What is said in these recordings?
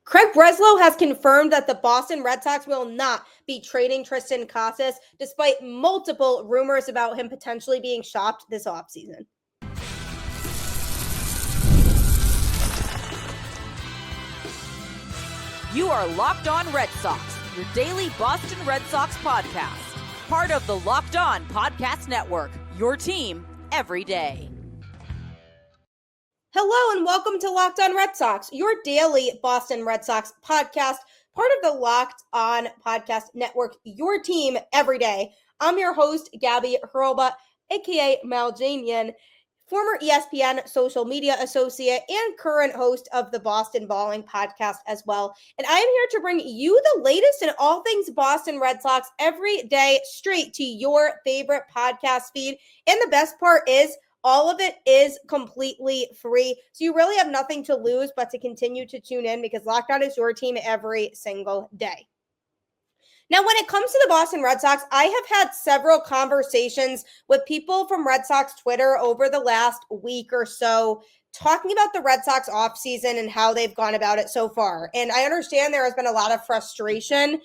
Craig Breslow has confirmed that the Boston Red Sox will not be trading Triston Casas, despite multiple rumors about him potentially being shopped this offseason. You are Locked On Red Sox, your daily Boston Red Sox podcast. Part of the Locked On Podcast Network, your team every day. Hello and welcome to Locked On Red Sox, your daily Boston Red Sox podcast, part of the Locked On Podcast Network, your team every day. I'm your host, Gabby Hurlbut, aka Maljanian, former ESPN social media associate and current host of the Boston Balling podcast as well. And I am here to bring you the latest in all things Boston Red Sox every day straight to your favorite podcast feed. And the best part is, all of it is completely free. So you really have nothing to lose but to continue to tune in because Locked On is your team every single day. Now, when it comes to the Boston Red Sox, I have had several conversations with people from Red Sox Twitter over the last week or so talking about the Red Sox offseason and how they've gone about it so far. And I understand there has been a lot of frustration,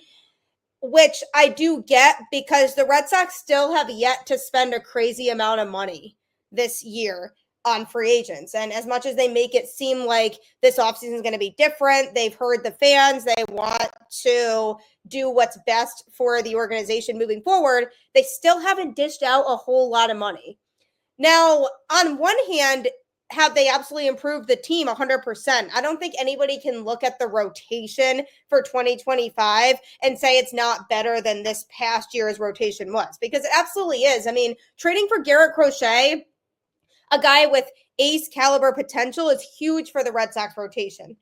which I do get because the Red Sox still have yet to spend a crazy amount of money this year on free agents. And as much as they make it seem like this offseason is going to be different, they've heard the fans, they want to do what's best for the organization moving forward, they still haven't dished out a whole lot of money. Now, on one hand, have they absolutely improved the team 100%? I don't think anybody can look at the rotation for 2025 and say it's not better than this past year's rotation was, because it absolutely is. I mean, trading for Garrett Crochet, a guy with ace caliber potential, is huge for the Red Sox rotation.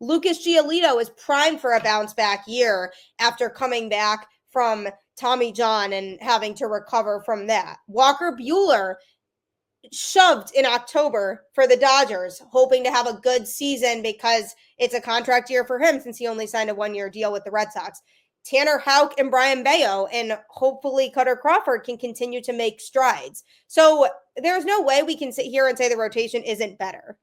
Lucas Giolito is primed for a bounce back year after coming back from Tommy John and having to recover from that. Walker Buehler shoved in October for the Dodgers, hoping to have a good season because it's a contract year for him since he only signed a one-year deal with the Red Sox. Tanner Houck and Brian Bayo, and hopefully Cutter Crawford can continue to make strides. So there's no way we can sit here and say the rotation isn't better.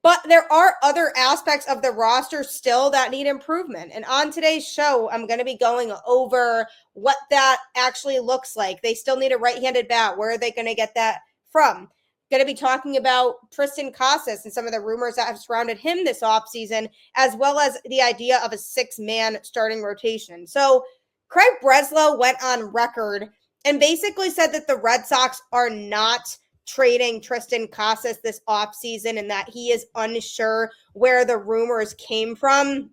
But there are other aspects of the roster still that need improvement. And on today's show, I'm going to be going over what that actually looks like. They still need a right-handed bat. Where are they going to get that from? Going to be talking about Triston Casas and some of the rumors that have surrounded him this offseason, as well as the idea of a six-man starting rotation. So Craig Breslow went on record and basically said that the Red Sox are not trading Triston Casas this offseason and that he is unsure where the rumors came from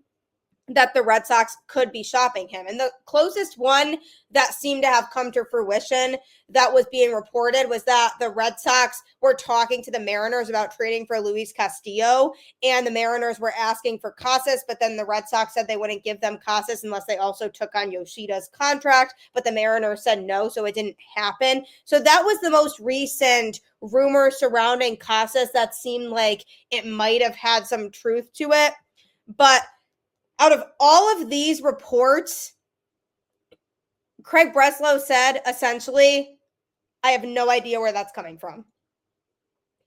that the Red Sox could be shopping him. And the closest one that seemed to have come to fruition that was being reported was that the Red Sox were talking to the Mariners about trading for Luis Castillo, and the Mariners were asking for Casas, but then the Red Sox said they wouldn't give them Casas unless they also took on Yoshida's contract, but the Mariners said no, so it didn't happen. So that was the most recent rumor surrounding Casas that seemed like it might have had some truth to it. But out of all of these reports, Craig Breslow said, essentially, I have no idea where that's coming from.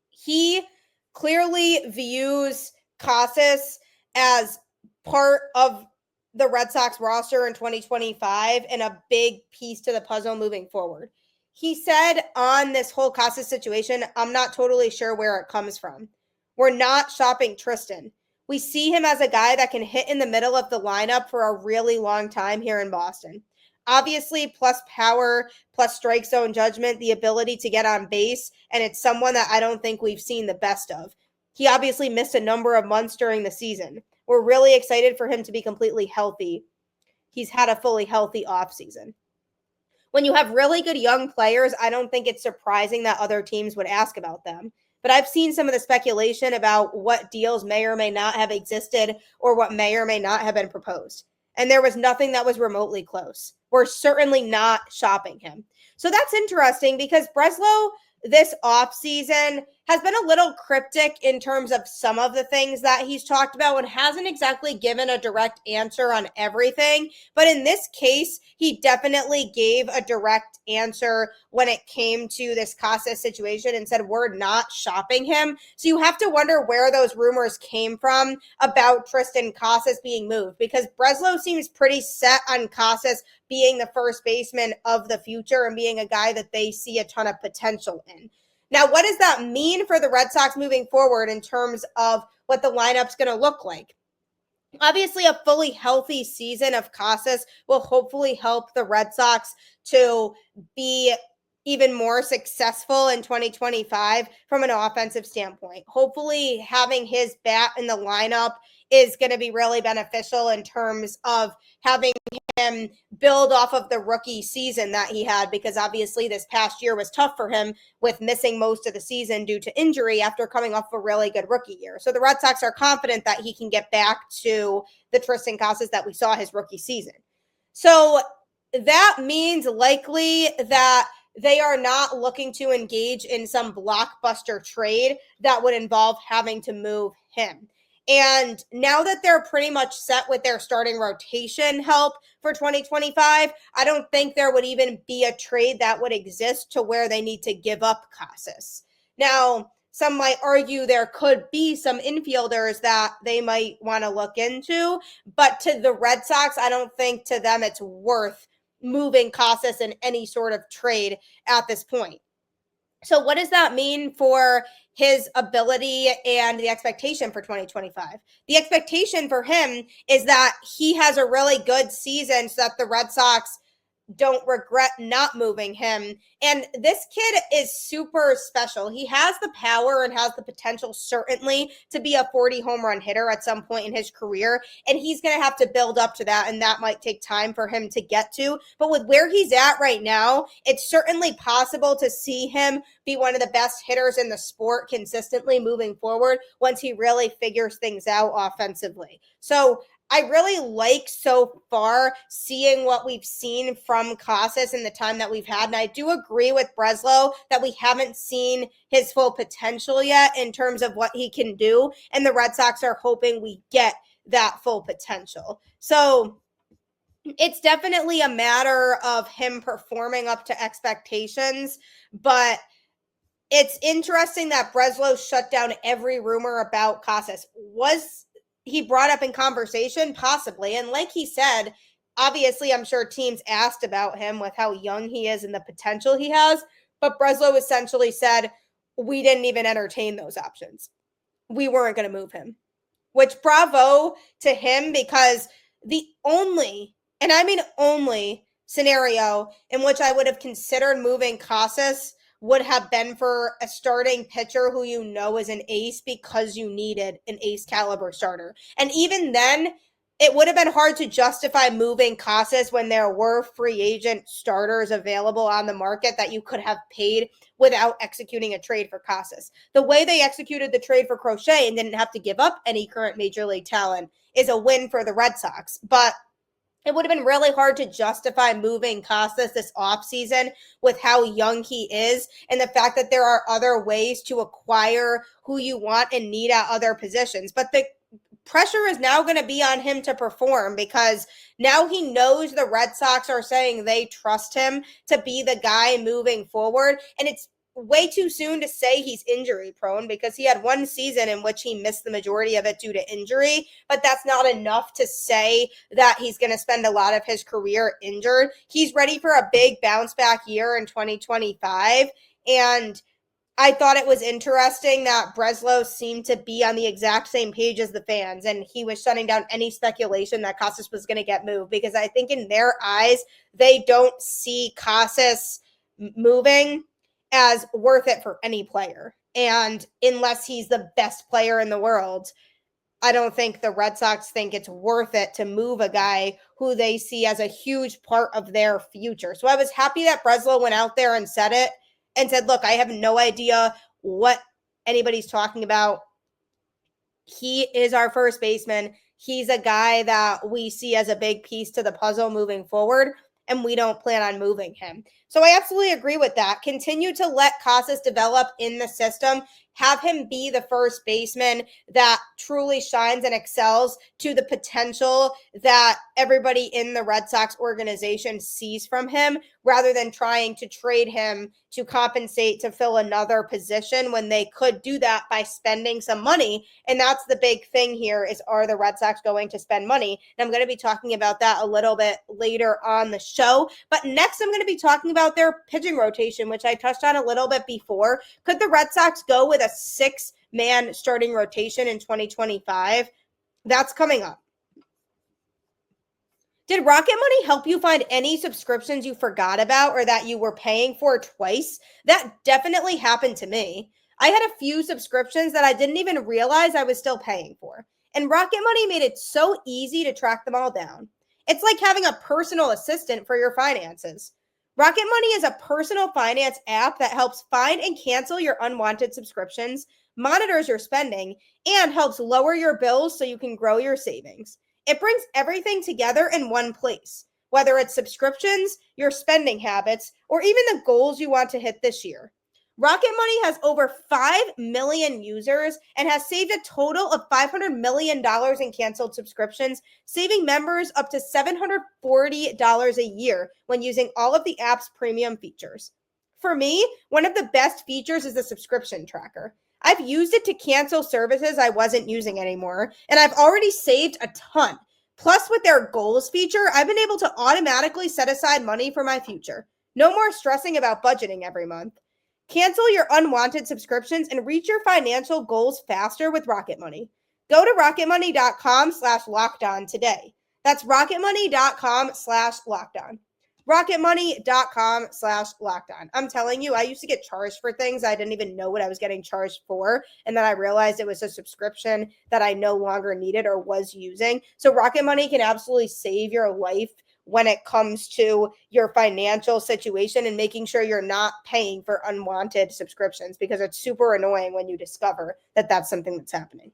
He clearly views Casas as part of the Red Sox roster in 2025 and a big piece to the puzzle moving forward. He said on this whole Casas situation, I'm not totally sure where it comes from. We're not shopping Triston. We see him as a guy that can hit in the middle of the lineup for a really long time here in Boston. Obviously, plus power, plus strike zone judgment, the ability to get on base, and it's someone that I don't think we've seen the best of. He obviously missed a number of months during the season. We're really excited for him to be completely healthy. He's had a fully healthy offseason. When you have really good young players, I don't think it's surprising that other teams would ask about them. But I've seen some of the speculation about what deals may or may not have existed or what may or may not have been proposed. And there was nothing that was remotely close. We're certainly not shopping him. So that's interesting because Breslow this offseason has been a little cryptic in terms of some of the things that he's talked about and hasn't exactly given a direct answer on everything. But in this case, he definitely gave a direct answer when it came to this Casas situation and said, we're not shopping him. So you have to wonder where those rumors came from about Triston Casas being moved, because Breslow seems pretty set on Casas being the first baseman of the future and being a guy that they see a ton of potential in. Now, what does that mean for the Red Sox moving forward in terms of what the lineup's going to look like? Obviously, a fully healthy season of Casas will hopefully help the Red Sox to be even more successful in 2025 from an offensive standpoint. Hopefully, having his bat in the lineup is going to be really beneficial in terms of having him build off of the rookie season that he had, because obviously this past year was tough for him with missing most of the season due to injury after coming off a really good rookie year. So the Red Sox are confident that he can get back to the Triston Casas that we saw his rookie season. So that means likely that they are not looking to engage in some blockbuster trade that would involve having to move him. And now that they're pretty much set with their starting rotation help for 2025, I don't think there would even be a trade that would exist to where they need to give up Casas. Now, some might argue there could be some infielders that they might want to look into, but to the Red Sox, I don't think to them it's worth moving Casas in any sort of trade at this point. So what does that mean for his ability and the expectation for 2025? The expectation for him is that he has a really good season so that the Red Sox don't regret not moving him. And this kid is super special. He has the power and has the potential, certainly, to be a 40 home run hitter at some point in his career. And he's going to have to build up to that, and that might take time for him to get to. But with where he's at right now, it's certainly possible to see him be one of the best hitters in the sport consistently moving forward once he really figures things out offensively. So I really like so far seeing what we've seen from Casas in the time that we've had. And I do agree with Breslow that we haven't seen his full potential yet in terms of what he can do. And the Red Sox are hoping we get that full potential. So it's definitely a matter of him performing up to expectations. But it's interesting that Breslow shut down every rumor about Casas. Was he brought up in conversation? Possibly. And like he said, obviously, I'm sure teams asked about him with how young he is and the potential he has. But Breslow essentially said, we didn't even entertain those options. We weren't going to move him, which bravo to him, because the only, and I mean only, scenario in which I would have considered moving Casas would have been for a starting pitcher who you know is an ace, because you needed an ace caliber starter. And even then, it would have been hard to justify moving Casas when there were free agent starters available on the market that you could have paid without executing a trade for Casas. The way they executed the trade for Crochet and didn't have to give up any current major league talent is a win for the Red Sox. But it would have been really hard to justify moving Casas this offseason with how young he is and the fact that there are other ways to acquire who you want and need at other positions. But the pressure is now going to be on him to perform, because now he knows the Red Sox are saying they trust him to be the guy moving forward. And it's way too soon to say he's injury prone, because he had one season in which he missed the majority of it due to injury, but that's not enough to say that he's going to spend a lot of his career injured. He's ready for a big bounce back year in 2025. And I thought it was interesting that Breslow seemed to be on the exact same page as the fans, and he was shutting down any speculation that Casas was going to get moved, because I think in their eyes, they don't see Casas moving as worth it for any player. And unless he's the best player in the world, I don't think the Red Sox think it's worth it to move a guy who they see as a huge part of their future. So I was happy that Breslow went out there and said it, and said, look, I have no idea what anybody's talking about. He is our first baseman. He's a guy that we see as a big piece to the puzzle moving forward, and we don't plan on moving him. So I absolutely agree with that. Continue to let Casas develop in the system. have him be the first baseman that truly shines and excels to the potential that everybody in the Red Sox organization sees from him, rather than trying to trade him to compensate to fill another position when they could do that by spending some money. And that's the big thing here is, are the Red Sox going to spend money? And I'm going to be talking about that a little bit later on the show. But next, I'm going to be talking about their pitching rotation, which I touched on a little bit before. Could the Red Sox go with a 6-man starting rotation in 2025? That's coming up. Did Rocket Money help you find any subscriptions you forgot about or that you were paying for twice? That definitely happened to me. I had a few subscriptions that I didn't even realize I was still paying for. And Rocket Money made it so easy to track them all down. It's like having a personal assistant for your finances. Rocket Money is a personal finance app that helps find and cancel your unwanted subscriptions, monitors your spending, and helps lower your bills so you can grow your savings. It brings everything together in one place, whether it's subscriptions, your spending habits, or even the goals you want to hit this year. Rocket Money has over 5 million users and has saved a total of $500 million in canceled subscriptions, saving members up to $740 a year when using all of the app's premium features. For me, one of the best features is the subscription tracker. I've used it to cancel services I wasn't using anymore, and I've already saved a ton. Plus, with their goals feature, I've been able to automatically set aside money for my future. No more stressing about budgeting every month. Cancel your unwanted subscriptions and reach your financial goals faster with Rocket Money. Go to rocketmoney.com/lockedon today. That's rocketmoney.com/lockedon. rocketmoney.com/lockedon. I'm telling you, I used to get charged for things I didn't even know what I was getting charged for. And then I realized it was a subscription that I no longer needed or was using. So Rocket Money can absolutely save your life when it comes to your financial situation and making sure you're not paying for unwanted subscriptions, because it's super annoying when you discover that that's something that's happening.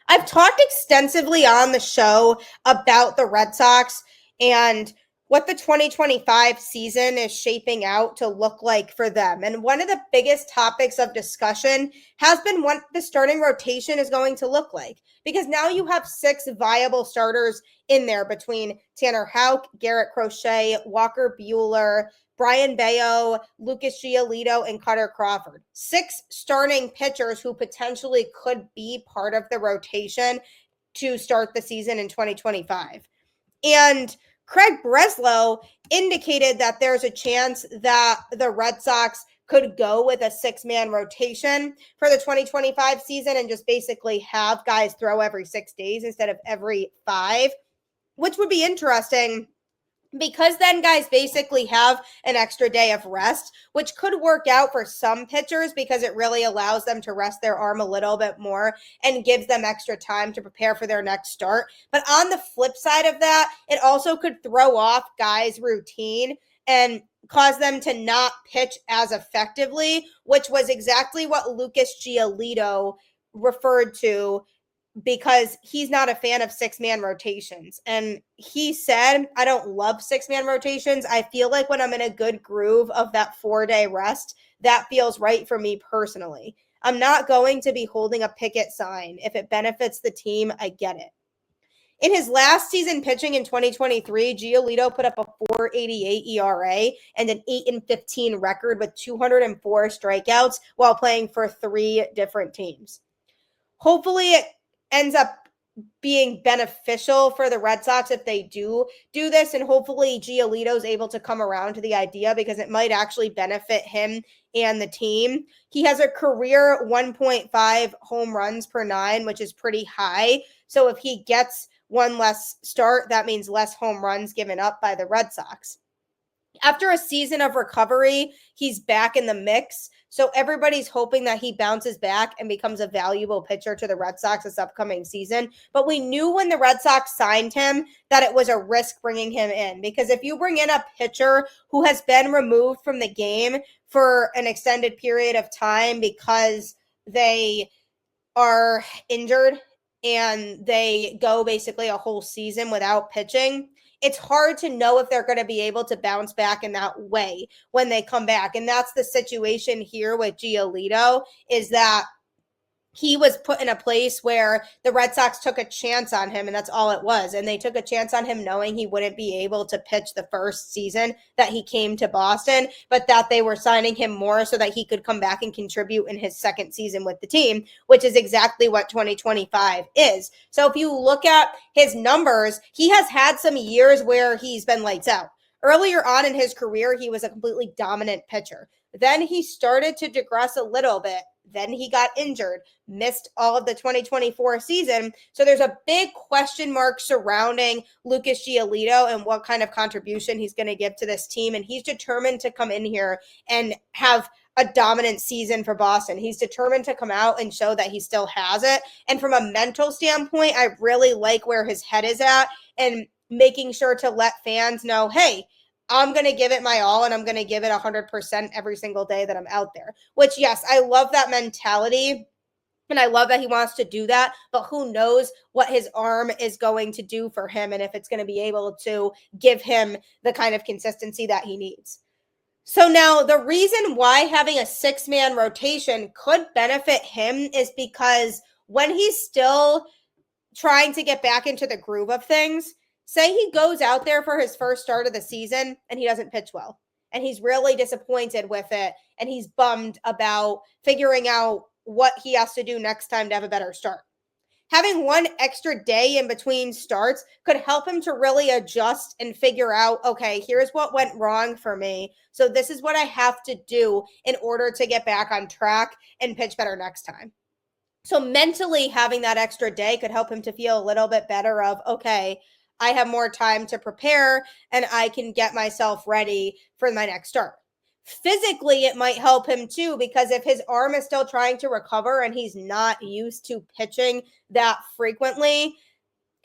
I've talked extensively on the show about the Red Sox and what the 2025 season is shaping out to look like for them. And one of the biggest topics of discussion has been what the starting rotation is going to look like, because now you have 6 viable starters in there between Tanner Houck, Garrett Crochet, Walker Buehler, Brian Bayo, Lucas Giolito, and Cutter Crawford. 6 starting pitchers who potentially could be part of the rotation to start the season in 2025. And Craig Breslow indicated that there's a chance that the Red Sox could go with a 6-man rotation for the 2025 season and just basically have guys throw every 6 days instead of every 5, which would be interesting, because then guys basically have an extra day of rest, which could work out for some pitchers because it really allows them to rest their arm a little bit more and gives them extra time to prepare for their next start. But on the flip side of that, it also could throw off guys' routine and cause them to not pitch as effectively, which was exactly what Lucas Giolito referred to, because he's not a fan of 6-man rotations. And he said, I don't love 6-man rotations. I feel like when I'm in a good groove of that 4-day rest, that feels right for me personally. I'm not going to be holding a picket sign. If it benefits the team, I get it. In his last season pitching in 2023, Giolito put up a 4.88 ERA and an 8-15 record with 204 strikeouts while playing for 3 different teams. Hopefully it ends up being beneficial for the Red Sox if they do this, and hopefully Giolito's able to come around to the idea, because it might actually benefit him and the team. He has a career 1.5 home runs per 9, which is pretty high. So if he gets one less start, that means less home runs given up by the Red Sox. After a season of recovery, he's back in the mix. So everybody's hoping that he bounces back and becomes a valuable pitcher to the Red Sox this upcoming season. But we knew when the Red Sox signed him that it was a risk bringing him in, because if you bring in a pitcher who has been removed from the game for an extended period of time because they are injured and they go basically a whole season without pitching, it's hard to know if they're going to be able to bounce back in that way when they come back. And that's the situation here with Giolito, is that he was put in a place where the Red Sox took a chance on him, and that's all it was. And they took a chance on him knowing he wouldn't be able to pitch the first season that he came to Boston, but that they were signing him more so that he could come back and contribute in his second season with the team, which is exactly what 2025 is. So if you look at his numbers, he has had some years where he's been lights out. Earlier on in his career, he was a completely dominant pitcher. Then he started to digress a little bit. Then he got injured, missed all of the 2024 season. So there's a big question mark surrounding Lucas Giolito and what kind of contribution he's going to give to this team. And he's determined to come in here and have a dominant season for Boston. He's determined to come out and show that he still has it. And from a mental standpoint, I really like where his head is at and making sure to let fans know, hey, I'm going to give it my all, and I'm going to give it 100% every single day that I'm out there. Which, yes, I love that mentality, and I love that he wants to do that, but who knows what his arm is going to do for him and if it's going to be able to give him the kind of consistency that he needs. So now the reason why having a six-man rotation could benefit him is because when he's still trying to get back into the groove of things, say he goes out there for his first start of the season and he doesn't pitch well, and he's really disappointed with it, and he's bummed about figuring out what he has to do next time to have a better start. Having one extra day in between starts could help him to really adjust and figure out, okay, here's what went wrong for me. So this is what I have to do in order to get back on track and pitch better next time. So mentally having that extra day could help him to feel a little bit better of, okay, I have more time to prepare and I can get myself ready for my next start. Physically, it might help him too, because if his arm is still trying to recover and he's not used to pitching that frequently,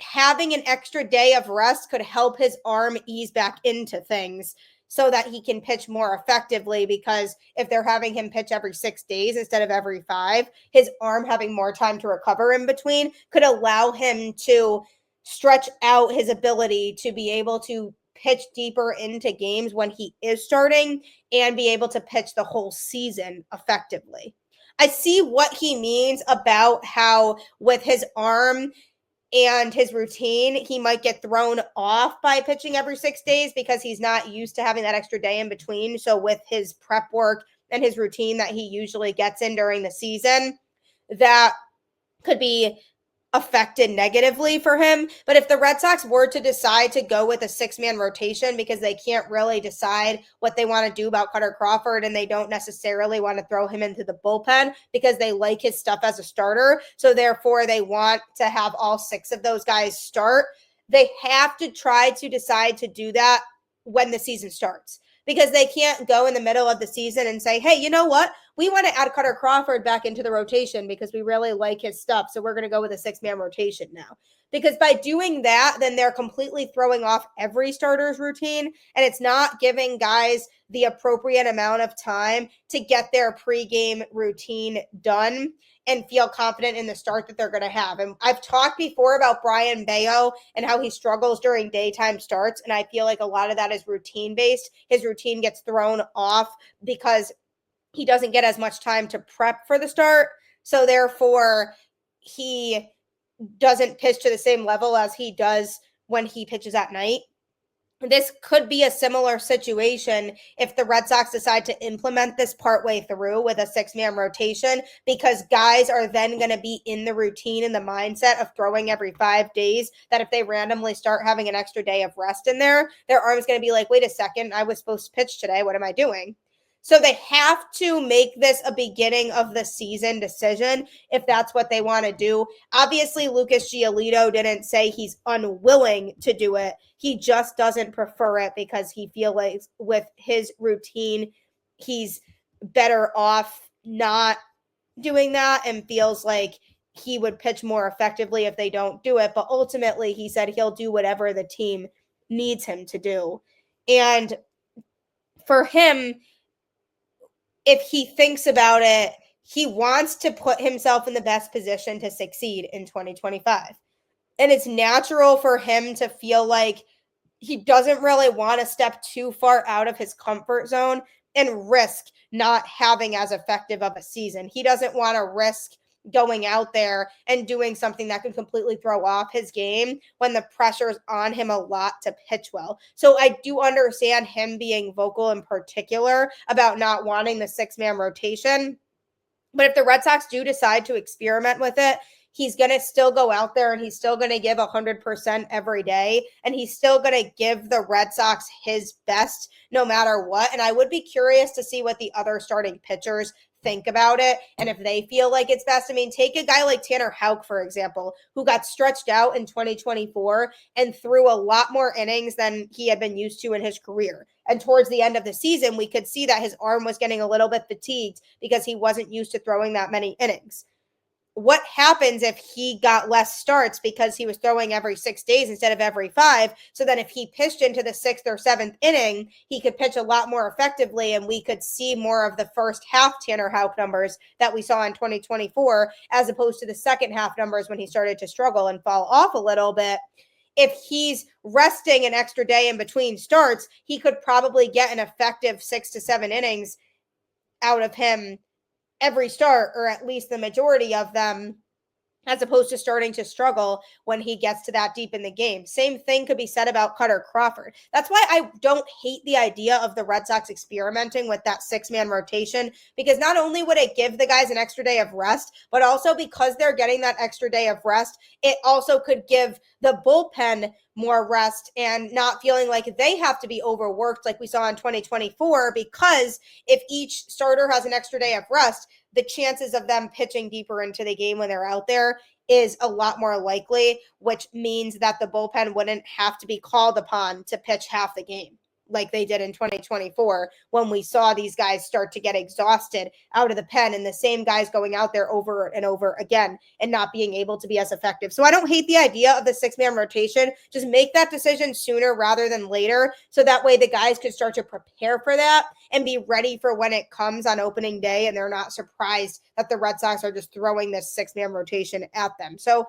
having an extra day of rest could help his arm ease back into things so that he can pitch more effectively, because if they're having him pitch every 6 days instead of every 5, his arm having more time to recover in between could allow him to stretch out his ability to be able to pitch deeper into games when he is starting and be able to pitch the whole season effectively. I see what he means about how with his arm and his routine, he might get thrown off by pitching every 6 days because he's not used to having that extra day in between. So with his prep work and his routine that he usually gets in during the season, that could be affected negatively for him. But if the Red Sox were to decide to go with a six-man rotation because they can't really decide what they want to do about Cutter Crawford, and they don't necessarily want to throw him into the bullpen because they like his stuff as a starter, so therefore they want to have all 6 of those guys start, they have to try to decide to do that when the season starts. Because they can't go in the middle of the season and say, hey, you know what? We want to add Cutter Crawford back into the rotation because we really like his stuff. So we're going to go with a 6-man rotation now. Because by doing that, then they're completely throwing off every starter's routine. And it's not giving guys the appropriate amount of time to get their pregame routine done and feel confident in the start that they're going to have. And I've talked before about Brian Bayo and how he struggles during daytime starts. And I feel like a lot of that is routine-based. His routine gets thrown off because he doesn't get as much time to prep for the start. So therefore, he doesn't pitch to the same level as he does when he pitches at night. This could be a similar situation if the Red Sox decide to implement this partway through with a 6-man rotation, because guys are then going to be in the routine and the mindset of throwing every 5 days, that if they randomly start having an extra day of rest in there, their arm's going to be like, wait a second, I was supposed to pitch today. What am I doing? So they have to make this a beginning of the season decision if that's what they want to do. Obviously, Lucas Giolito didn't say he's unwilling to do it. He just doesn't prefer it because he feels like with his routine, he's better off not doing that and feels like he would pitch more effectively if they don't do it. But ultimately, he said he'll do whatever the team needs him to do. And for him, if he thinks about it, he wants to put himself in the best position to succeed in 2025. And it's natural for him to feel like he doesn't really want to step too far out of his comfort zone and risk not having as effective of a season. He doesn't want to risk going out there and doing something that could completely throw off his game when the pressure's on him a lot to pitch well. So I do understand him being vocal in particular about not wanting the 6-man rotation. But if the Red Sox do decide to experiment with it, he's going to still go out there and he's still going to give 100% every day. And he's still going to give the Red Sox his best no matter what. And I would be curious to see what the other starting pitchers think about it and if they feel like it's best. I mean, take a guy like Tanner Houck, for example, who got stretched out in 2024 and threw a lot more innings than he had been used to in his career. And towards the end of the season, we could see that his arm was getting a little bit fatigued because he wasn't used to throwing that many innings. What happens if he got less starts because he was throwing every 6 days instead of every 5? So then if he pitched into the 6th or 7th inning, he could pitch a lot more effectively and we could see more of the first half Tanner Houck numbers that we saw in 2024 as opposed to the second half numbers when he started to struggle and fall off a little bit. If he's resting an extra day in between starts, he could probably get an effective 6 to 7 innings out of him every start, or at least the majority of them, as opposed to starting to struggle when he gets to that deep in the game. Same thing could be said about Cutter Crawford. That's why I don't hate the idea of the Red Sox experimenting with that 6-man rotation, because not only would it give the guys an extra day of rest, but also because they're getting that extra day of rest, it also could give the bullpen more rest and not feeling like they have to be overworked like we saw in 2024, because if each starter has an extra day of rest, the chances of them pitching deeper into the game when they're out there is a lot more likely, which means that the bullpen wouldn't have to be called upon to pitch half the game like they did in 2024 when we saw these guys start to get exhausted out of the pen and the same guys going out there over and over again and not being able to be as effective. So I don't hate the idea of the 6-man rotation. Just make that decision sooner rather than later, so that way the guys could start to prepare for that and be ready for when it comes on opening day and they're not surprised that the Red Sox are just throwing this 6-man rotation at them. So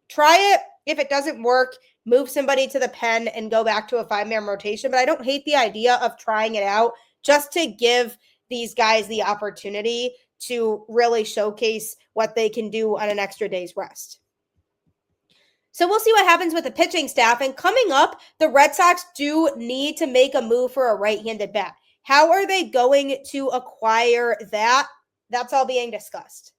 try it. If it doesn't work, move somebody to the pen and go back to a 5-man rotation. But I don't hate the idea of trying it out just to give these guys the opportunity to really showcase what they can do on an extra day's rest. So we'll see what happens with the pitching staff. And coming up, the Red Sox do need to make a move for a right-handed bat. How are they going to acquire that? That's all being discussed.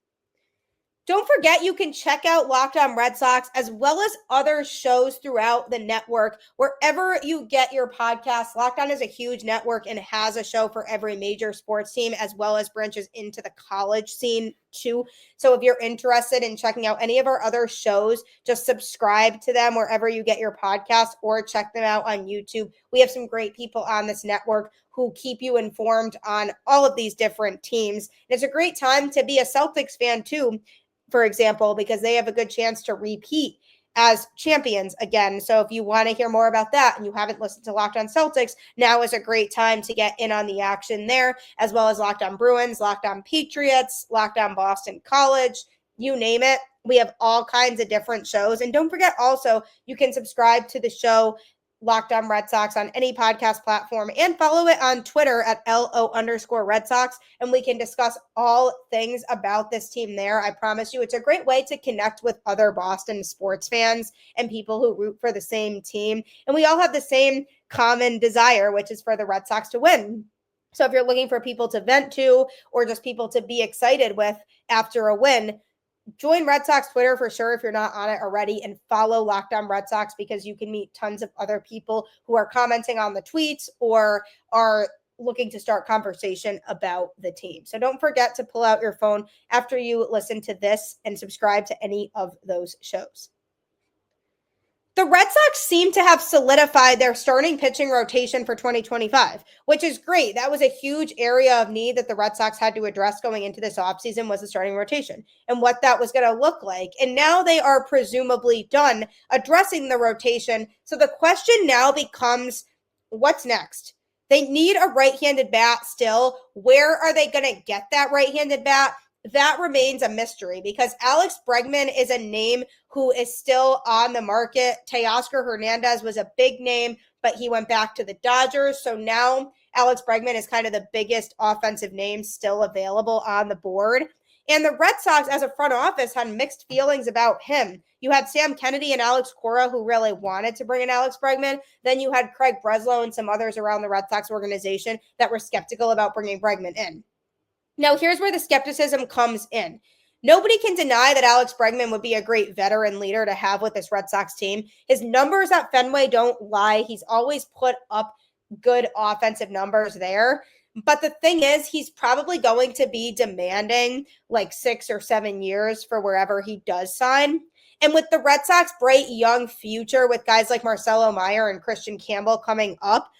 Don't forget, you can check out Locked On Red Sox as well as other shows throughout the network. Wherever you get your podcasts, Locked On is a huge network and has a show for every major sports team, as well as branches into the college scene too. So if you're interested in checking out any of our other shows, just subscribe to them wherever you get your podcasts or check them out on YouTube. We have some great people on this network who keep you informed on all of these different teams. And it's a great time to be a Celtics fan too, for example, because they have a good chance to repeat as champions again. So if you want to hear more about that and you haven't listened to Locked On Celtics, now is a great time to get in on the action there, as well as Locked On Bruins, Locked On Patriots, Locked On Boston College, you name it. We have all kinds of different shows. And don't forget also, you can subscribe to the show Locked On Red Sox on any podcast platform and follow it on Twitter at LO_Red Sox. And we can discuss all things about this team there. I promise you, it's a great way to connect with other Boston sports fans and people who root for the same team. And we all have the same common desire, which is for the Red Sox to win. So if you're looking for people to vent to or just people to be excited with after a win, join Red Sox Twitter for sure if you're not on it already, and follow Locked On Red Sox, because you can meet tons of other people who are commenting on the tweets or are looking to start conversation about the team. So don't forget to pull out your phone after you listen to this and subscribe to any of those shows. The Red Sox seem to have solidified their starting pitching rotation for 2025, which is great. That was a huge area of need that the Red Sox had to address going into this offseason, was the starting rotation and what that was going to look like. And now they are presumably done addressing the rotation. So the question now becomes, what's next? They need a right-handed bat still. Where are they going to get that right-handed bat? that remains a mystery because Alex Bregman is a name who is still on the market. Teoscar Hernandez was a big name, but he went back to the Dodgers. So now Alex Bregman is kind of the biggest offensive name still available on the board. And the Red Sox, as a front office, had mixed feelings about him. You had Sam Kennedy and Alex Cora, who really wanted to bring in Alex Bregman. Then you had Craig Breslow and some others around the Red Sox organization that were skeptical about bringing Bregman in. Now, here's where the skepticism comes in. Nobody can deny that Alex Bregman would be a great veteran leader to have with this Red Sox team. His numbers at Fenway don't lie. He's always put up good offensive numbers there. But the thing is, he's probably going to be demanding like 6 or 7 years for wherever he does sign. And with the Red Sox bright young future with guys like Marcelo Meyer and Christian Campbell coming up,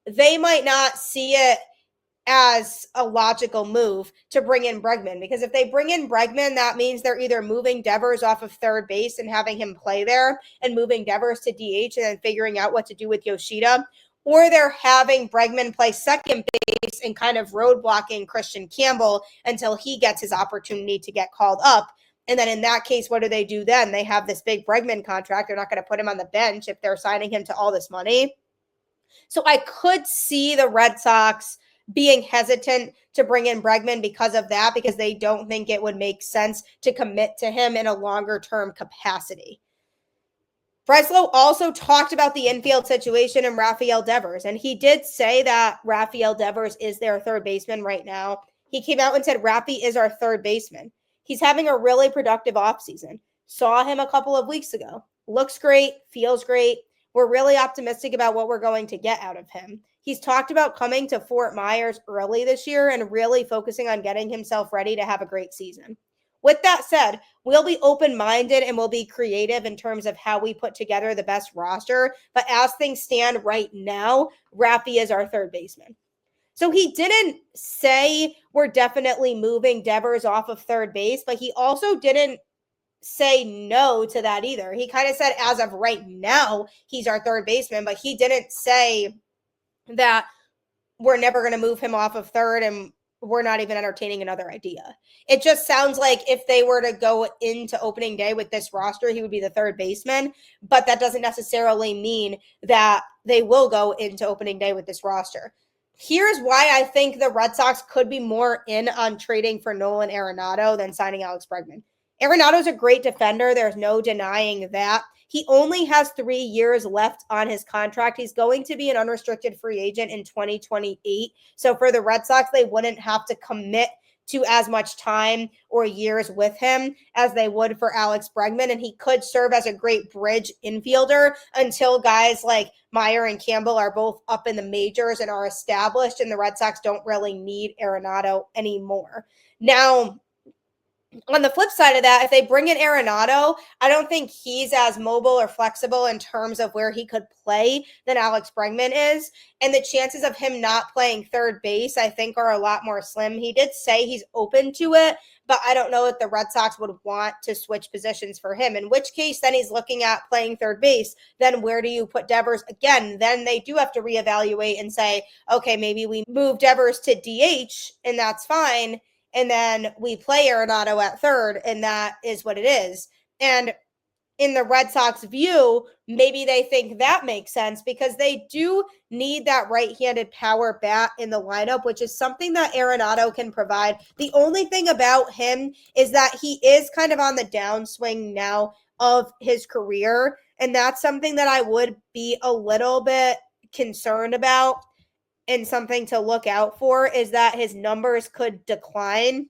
they might not see it as a logical move to bring in Bregman, because if they bring in Bregman, that means they're either moving Devers off of third base and having him play there and moving Devers to DH and then figuring out what to do with Yoshida, or they're having Bregman play second base and kind of roadblocking Christian Campbell until he gets his opportunity to get called up. And then in that case, what do they do then? They have this big Bregman contract. They're not going to put him on the bench if they're signing him to all this money. So I could see the Red Sox being hesitant to bring in Bregman because of that, because they don't think it would make sense to commit to him in a longer term capacity. Breslow also talked about the infield situation and Rafael Devers, and he did say that Rafael Devers is their third baseman right now. He came out and said, Rafi is our third baseman. He's having a really productive offseason. Saw him a couple of weeks ago. Looks great, feels great. We're really optimistic about what we're going to get out of him. He's talked about coming to Fort Myers early this year and really focusing on getting himself ready to have a great season. With that said, we'll be open-minded and we'll be creative in terms of how we put together the best roster. But as things stand right now, Rafi is our third baseman. So he didn't say we're definitely moving Devers off of third base, but he also didn't say no to that either. He kind of said as of right now, he's our third baseman, but he didn't say that we're never going to move him off of third and we're not even entertaining another idea. It just sounds like if they were to go into opening day with this roster, he would be the third baseman, but that doesn't necessarily mean that they will go into opening day with this roster. Here's why I think the Red Sox could be more in on trading for Nolan Arenado than signing Alex Bregman. Arenado's a great defender. There's no denying that. He only has 3 years left on his contract. He's going to be an unrestricted free agent in 2028. So for the Red Sox, they wouldn't have to commit to as much time or years with him as they would for Alex Bregman. And he could serve as a great bridge infielder until guys like Meyer and Campbell are both up in the majors and are established, and the Red Sox don't really need Arenado anymore. Now, on the flip side of that, if they bring in Arenado, I don't think he's as mobile or flexible in terms of where he could play than Alex Bregman is. And the chances of him not playing third base, I think, are a lot more slim. He did say he's open to it, but I don't know if the Red Sox would want to switch positions for him, in which case then he's looking at playing third base. Then where do you put Devers? Again, then they do have to reevaluate and say, okay, maybe we move Devers to DH and that's fine. And then we play Arenado at third, and that is what it is. And in the Red Sox view, maybe they think that makes sense because they do need that right-handed power bat in the lineup, which is something that Arenado can provide. The only thing about him is that he is kind of on the downswing now of his career, and that's something that I would be a little bit concerned about. And something to look out for is that his numbers could decline,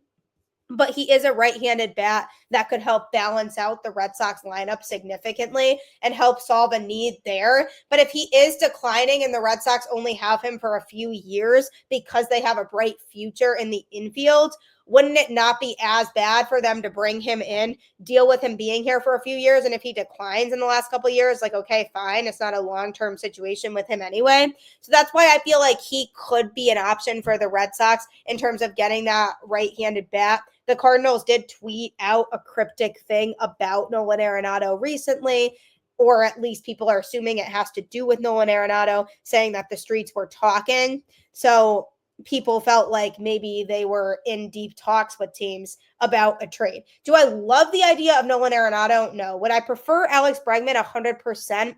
but he is a right-handed bat that could help balance out the Red Sox lineup significantly and help solve a need there. But if he is declining and the Red Sox only have him for a few years because they have a bright future in the infield, wouldn't it not be as bad for them to bring him in, deal with him being here for a few years? And if he declines in the last couple of years, like, okay, fine, it's not a long-term situation with him anyway. So that's why I feel like he could be an option for the Red Sox in terms of getting that right-handed bat. The Cardinals did tweet out a cryptic thing about Nolan Arenado recently, or at least people are assuming it has to do with Nolan Arenado, saying that the streets were talking. So people felt like maybe they were in deep talks with teams about a trade. Do I love the idea of Nolan Arenado? No. Would I prefer Alex Bregman 100%?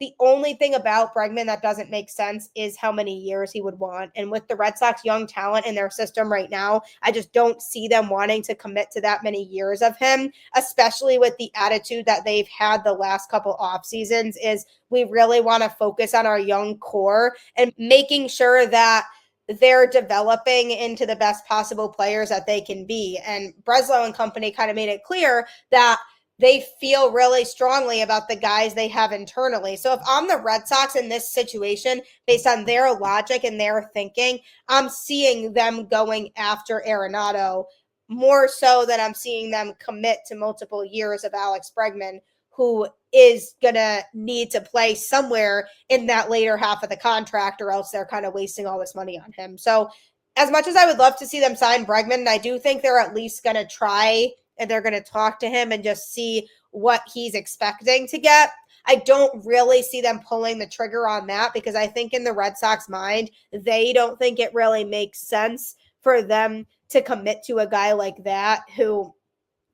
The only thing about Bregman that doesn't make sense is how many years he would want. And with the Red Sox young talent in their system right now, I just don't see them wanting to commit to that many years of him, especially with the attitude that they've had the last couple off seasons is we really want to focus on our young core and making sure that they're developing into the best possible players that they can be. And Breslow and company kind of made it clear that they feel really strongly about the guys they have internally. So if I'm the Red Sox in this situation, based on their logic and their thinking, I'm seeing them going after Arenado more so than I'm seeing them commit to multiple years of Alex Bregman, who is going to need to play somewhere in that later half of the contract, or else they're kind of wasting all this money on him. So as much as I would love to see them sign Bregman, I do think they're at least going to try and they're going to talk to him and just see what he's expecting to get. I don't really see them pulling the trigger on that because I think in the Red Sox mind, they don't think it really makes sense for them to commit to a guy like that who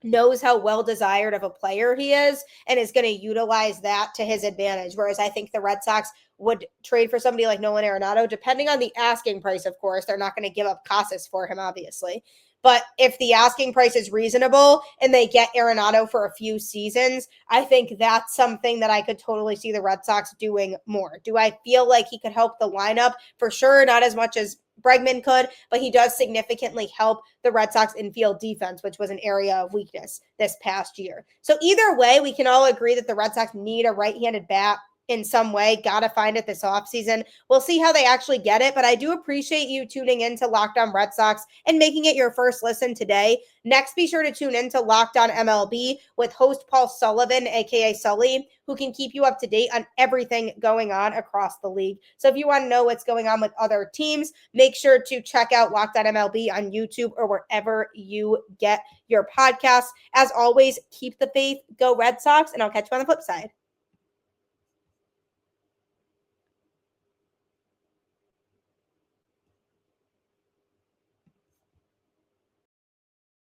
knows how well desired of a player he is and is going to utilize that to his advantage. Whereas I think the Red Sox would trade for somebody like Nolan Arenado, depending on the asking price, of course. They're not going to give up Casas for him, obviously. But if the asking price is reasonable and they get Arenado for a few seasons, I think that's something that I could totally see the Red Sox doing more. Do I feel like he could help the lineup? For sure, not as much as Bregman could, but he does significantly help the Red Sox infield defense, which was an area of weakness this past year. So either way, we can all agree that the Red Sox need a right-handed bat in some way. Gotta find it this offseason. We'll see how they actually get it, but I do appreciate you tuning in to Locked On Red Sox and making it your first listen today. Next, be sure to tune in to Locked On MLB with host Paul Sullivan, aka Sully, who can keep you up to date on everything going on across the league. So if you want to know what's going on with other teams, make sure to check out Locked On MLB on YouTube or wherever you get your podcasts. As always, keep the faith, go Red Sox, and I'll catch you on the flip side.